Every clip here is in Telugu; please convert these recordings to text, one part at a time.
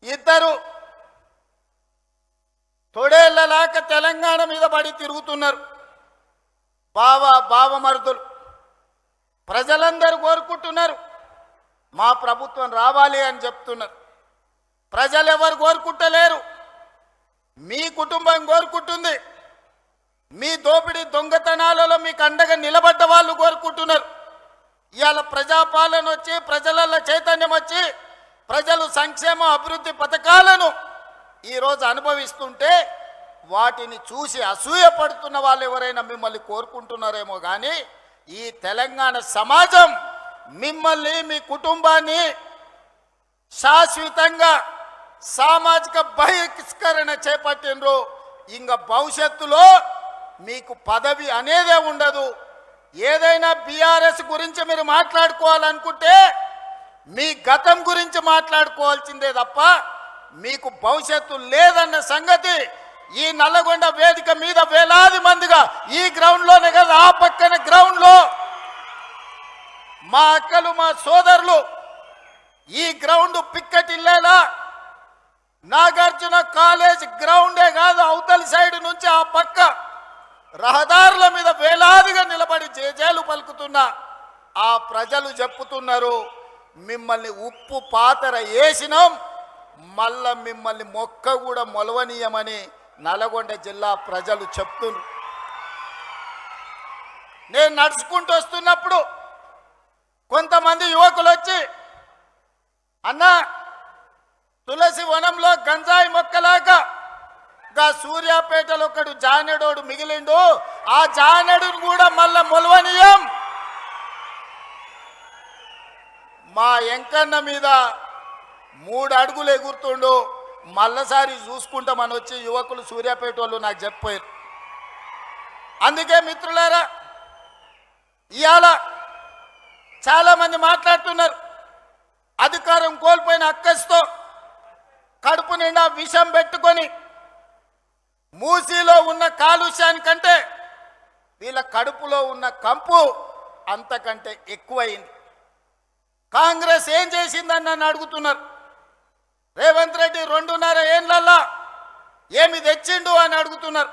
ఇద్దరు తొడేళ్లలాక తెలంగాణ మీద పడి తిరుగుతున్నారు. బావమరుదులు ప్రజలందరూ కోరుకుంటున్నారు, మా ప్రభుత్వం రావాలి అని చెప్తున్నారు. ప్రజలు ఎవరు కోరుకుంటలేరు, మీ కుటుంబం కోరుకుంటుంది. మీ దోపిడీ దొంగతనాలలో మీకు అండగా నిలబడ్డ వాళ్ళు కోరుకుంటున్నారు. ఇవాళ ప్రజాపాలన వచ్చి ప్రజలలో చైతన్యం వచ్చి ప్రజలు సంక్షేమ అభివృద్ధి పథకాలను ఈరోజు అనుభవిస్తుంటే వాటిని చూసి అసూయపడుతున్న వాళ్ళు ఎవరైనా మిమ్మల్ని కోరుకుంటున్నారేమో కానీ ఈ తెలంగాణ సమాజం మిమ్మల్ని మీ కుటుంబాన్ని శాశ్వతంగా సామాజిక బహిష్కరణ చేపట్టినరు. ఇంకా భవిష్యత్తులో మీకు పదవి అనేదే ఉండదు. ఏదైనా బీఆర్ఎస్ గురించి మీరు మాట్లాడుకోవాలనుకుంటే మీ గతం గురించి మాట్లాడుకోవాల్సిందే తప్ప మీకు భవిష్యత్తు లేదన్న సంగతి ఈ నల్లగొండ వేదిక మీద వేలాది మందిగా ఈ గ్రౌండ్లోనే కదా ఆ పక్కన గ్రౌండ్లో మా అక్కలు మా సోదరులు ఈ గ్రౌండ్ పిక్కటిల్లేలా నాగార్జున కాలేజ్ గ్రౌండే కాదు అవతలి సైడ్ నుంచి ఆ పక్క రహదారుల మీద వేలాదిగా నిలబడి జేజేలు పలుకుతున్న ఆ ప్రజలు చెప్పుతున్నారు, మిమ్మల్ని ఉప్పు పాతర వేసినాం, మళ్ళా మిమ్మల్ని మొక్క కూడా మొలవనీయమని నల్గొండ జిల్లా ప్రజలు చెప్తున్నారు. నేను నడుచుకుంటూ వస్తున్నప్పుడు కొంతమంది యువకులు వచ్చి, అన్నా తులసి వనంలో గంజాయి మొక్కలాగా గా సూర్యాపేటలో ఒకడు జానెడోడు మిగిలిండు, ఆ జానెడును కూడా మళ్ళా మొలవనీయం, మా ఎంకన్న మీద 3 అడుగులు ఎగురుతుండు, మళ్ళసారి చూసుకుంటామని వచ్చి యువకులు సూర్యాపేట వాళ్ళు నాకు చెప్పారు. అందుకే మిత్రులారా ఇవాళ చాలామంది మాట్లాడుతున్నారు, అధికారం కోల్పోయిన అక్కస్తో కడుపు నిండా విషం పెట్టుకొని మూసీలో ఉన్న కాలుష్యానికంటే వీళ్ళ కడుపులో ఉన్న కంపు అంతకంటే ఎక్కువైంది. కాంగ్రెస్ ఏం చేసిందని నన్ను అడుగుతున్నారు. రేవంత్ రెడ్డి 2.5 ఏళ్లల్లా ఏమి తెచ్చిండు అని అడుగుతున్నారు.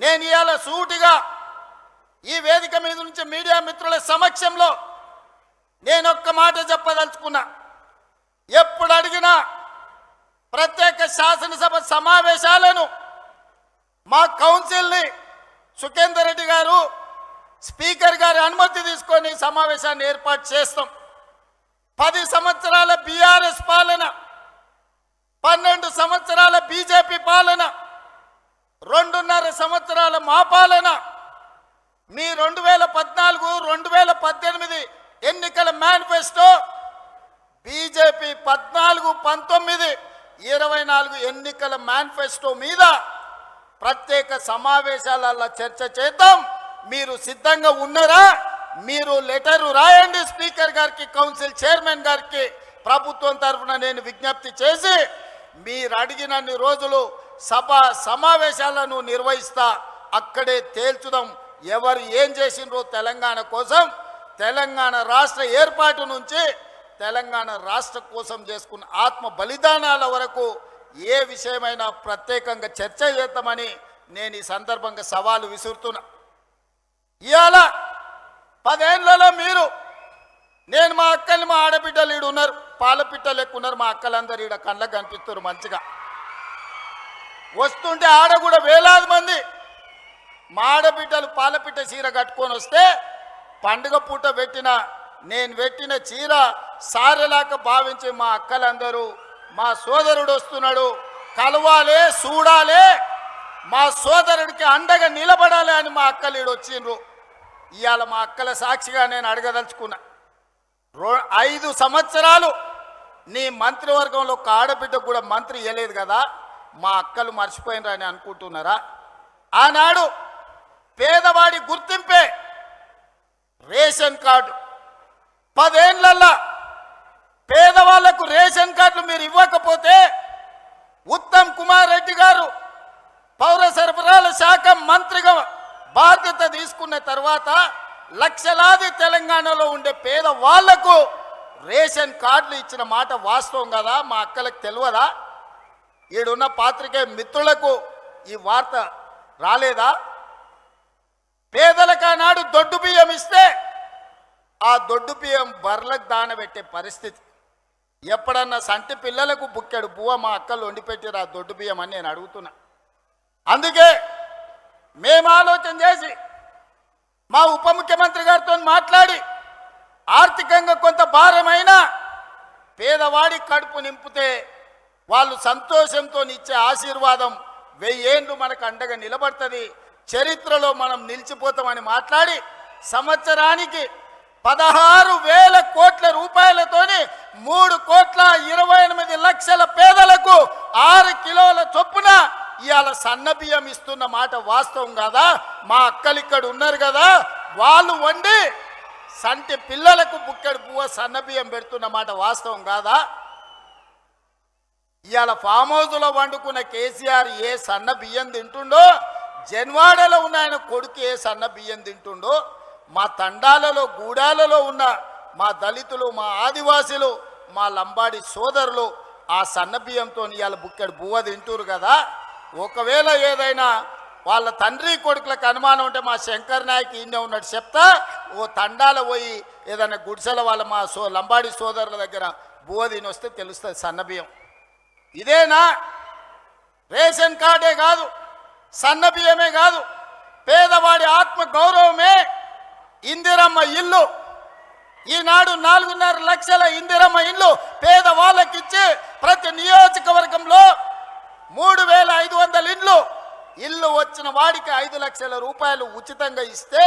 నేను ఇవాళ సూటిగా ఈ వేదిక మీద నుంచి మీడియా మిత్రుల సమక్షంలో నేను ఒక్క మాట చెప్పదలుచుకున్నా. ఎప్పుడు అడిగినా ప్రత్యేక శాసనసభ సమావేశాలను మా కౌన్సిల్ని సుఖేందర్ రెడ్డి గారు స్పీకర్ గారి అనుమతి తీసుకొని సమావేశాన్ని ఏర్పాటు చేస్తాం. 10 సంవత్సరాల బీఆర్ఎస్ పాలన, 12 సంవత్సరాల బీజేపీ పాలన, 2.5 సంవత్సరాల మా పాలన, మీ 2014, 2018 ఎన్నికల మేనిఫెస్టో, బీజేపీ 14, 19, 24 ఎన్నికల మేనిఫెస్టో మీద ప్రత్యేక సమావేశాలలో చర్చ చేద్దాం. మీరు సిద్ధంగా ఉన్నారా? మీరు లెటరు రాయండి స్పీకర్ గారికి, కౌన్సిల్ చైర్మన్ గారికి. ప్రభుత్వం తరఫున నేను విజ్ఞప్తి చేసి మీరు అడిగినన్ని రోజులు సభ సమావేశాలను నిర్వహిస్తా, అక్కడే తేల్చుదాం ఎవరు ఏం చేసిండ్రో తెలంగాణ కోసం. తెలంగాణ రాష్ట్ర ఏర్పాటు నుంచి తెలంగాణ రాష్ట్ర కోసం చేసుకున్న ఆత్మ బలిదానాల వరకు ఏ విషయమైనా ప్రత్యేకంగా చర్చ చేద్దామని నేను ఈ సందర్భంగా సవాలు విసురుతున్నా. ఇవాళ 10 ఏళ్లలో మీరు, నేను మా అక్కలు మా ఆడబిడ్డలు ఈడు ఉన్నారు, పాలపిట్టలు ఎక్కువ ఉన్నారు, మా అక్కలందరూ ఈడ కళ్ళకు కనిపిస్తారు మంచిగా వస్తుంటే. ఆడ కూడా వేలాది మంది మా ఆడబిడ్డలు పాలపిట్ట చీర కట్టుకొని వస్తే పండుగ పూట నేను పెట్టిన చీర సారెలాక భావించి మా అక్కలందరూ మా సోదరుడు వస్తున్నాడు కలవాలే చూడాలే, మా సోదరుడికి అండగా నిలబడాలి అని మా అక్కలు ఈడు వచ్చిండ్రు. ఇవాళ మా అక్కల సాక్షిగా నేను అడగదలుచుకున్నా, 5 సంవత్సరాలు నీ మంత్రివర్గంలో ఒక ఆడబిడ్డకు కూడా మంత్రి ఇవ్వలేదు కదా, మా అక్కలు మర్చిపోయినరా అని అనుకుంటున్నారా? ఆనాడు పేదవాడి గుర్తింపే రేషన్ కార్డు. 10 ఏళ్లల్లా పేదవాళ్లకు రేషన్ కార్డులు మీరు ఇవ్వకపోతే ఉత్తమ్ కుమార్ రెడ్డి గారు పౌర సరఫరాల శాఖ మంత్రిగా బాధ్యత తీసుకున్న తర్వాత లక్షలాది తెలంగాణలో ఉండే పేదవాళ్లకు రేషన్ కార్డులు ఇచ్చిన మాట వాస్తవం కదా? మా అక్కలకు తెలియదా? ఈడున్న పాత్రికేయ మిత్రులకు ఈ వార్త రాలేదా? పేదలకు ఆనాడు దొడ్డు బియ్యం ఇస్తే ఆ దొడ్డు బియ్యం బర్లకు దానబెట్టే పరిస్థితి. ఎప్పుడన్నా సంటి పిల్లలకు బుక్కెడు బువ్వ మా అక్కలు వండిపెట్టారు ఆ దొడ్డు బియ్యం అని నేను అడుగుతున్నా. అందుకే మేము ఆలోచన చేసి మా ఉప ముఖ్యమంత్రి గారితో మాట్లాడి ఆర్థికంగా కొంత భారమైన పేదవాడి కడుపు నింపితే వాళ్ళు సంతోషంతో ఇచ్చే ఆశీర్వాదం 1000 ఏళ్ళు మనకు అండగా నిలబడుతుంది, చరిత్రలో మనం నిలిచిపోతామని మాట్లాడి సంవత్సరానికి 16,000 కోట్ల రూపాయలతోని 3,28,00,000 పేదలకు 6 కిలోల చొప్పున ఇవాళ సన్న బియ్యం ఇస్తున్న మాట వాస్తవం కాదా? మా అక్కలు ఇక్కడ ఉన్నారు కదా, వాళ్ళు వండి సంటి పిల్లలకు బుక్కెడు పువ్వ సన్న బియ్యం పెడుతున్న మాట వాస్తవం కాదా? ఇవాళ ఫామ్ హౌస్లో వండుకున్న కేసీఆర్ ఏ సన్న బియ్యం తింటుండో, జన్వాడలో ఉన్న ఆయన కొడుకు ఏ సన్న బియ్యం తింటుండో, మా తండాలలో గూడాలలో ఉన్న మా దళితులు, మా ఆదివాసీలు, మా లంబాడి సోదరులు ఆ సన్న బియ్యంతో ఇవాళ బుక్కెడు బువ్వ తింటురు కదా. ఒకవేళ ఏదైనా వాళ్ళ తండ్రి కొడుకులకు అనుమానం ఉంటే మా శంకర్ నాయక్ ఈయనే ఉన్నట్టు చెప్తా, ఓ తండాల పోయి ఏదైనా గుడిసెల వాళ్ళ మా లంబాడి సోదరుల దగ్గర బువ్వ తిని వస్తే తెలుస్తుంది సన్న బియ్యం. ఇదేనా? రేషన్ కార్డే కాదు, సన్న బియ్యమే కాదు, పేదవాడి ఆత్మ గౌరవమే ఇందిరమ్మ ఇల్లు. ఈనాడు 4.5 లక్షల ఇందిరమ్మ ఇల్లు పేదవాళ్ళకిచ్చి ప్రతి నియోజకవర్గంలో 3,500 ఇల్లు వచ్చిన వాడికి 5 లక్షల రూపాయలు ఉచితంగా ఇస్తే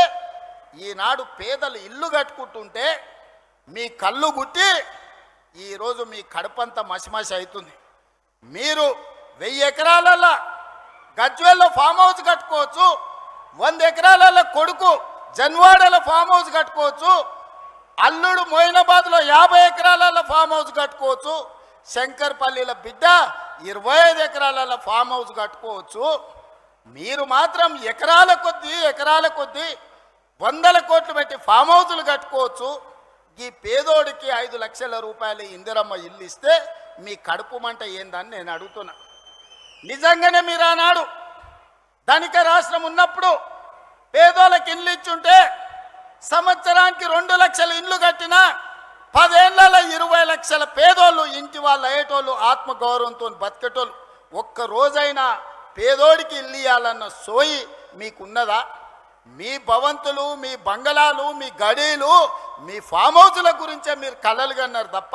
ఈనాడు పేదలు ఇల్లు కట్టుకుంటుంటే మీ కళ్ళు గుట్టి ఈరోజు మీ కడుపంతా మసిమసి అవుతుంది. మీరు 1000 ఎకరాలలో గజ్వేల్లో ఫామ్ హౌస్ కట్టుకోవచ్చు, 100 ఎకరాలలో కొడుకు జన్వాడలో ఫామ్ హౌస్ కట్టుకోవచ్చు, అల్లుడు మోయినాబాద్లో 50 ఎకరాలలో ఫామ్ హౌస్ కట్టుకోవచ్చు, శంకర్పల్లిలో బిడ్డ 25 ఎకరాలలో ఫామ్ హౌస్ కట్టుకోవచ్చు. మీరు మాత్రం ఎకరాల కొద్దీ 100 కోట్లు పెట్టి ఫామ్ హౌజులు కట్టుకోవచ్చు. ఈ పేదోడికి 5 లక్షల రూపాయలు ఇందిరమ్మ ఇల్లు ఇస్తే మీ కడుపు మంట ఏందని నేను అడుగుతున్నా. నిజంగానే మీరు ఆనాడు ధనిక రాష్ట్రం ఉన్నప్పుడు పేదోళ్ళకి ఇల్లు ఇచ్చుంటే సంవత్సరానికి 2 లక్షల ఇల్లు కట్టినా 10 ఏళ్లలో 20 లక్షల పేదోళ్ళు ఇంటి వాళ్ళు అయ్యేటోళ్ళు, ఆత్మగౌరవంతో బతికేటోళ్ళు. ఒక్క రోజైనా పేదోడికి ఇల్లు ఇవ్వాలన్న సోయి మీకున్నదా? మీ భవంతులు, మీ బంగళాలు, మీ గడీలు, మీ ఫామ్ హౌజుల గురించే మీరు కలలు కన్నారు తప్ప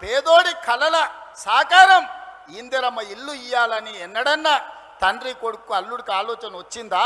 పేదోడి కలల సాకారం ఇందిరమ్మ ఇల్లు ఇవ్వాలని ఎన్నడన్నా తండ్రి కొడుకు అల్లుడికి ఆలోచన వచ్చిందా?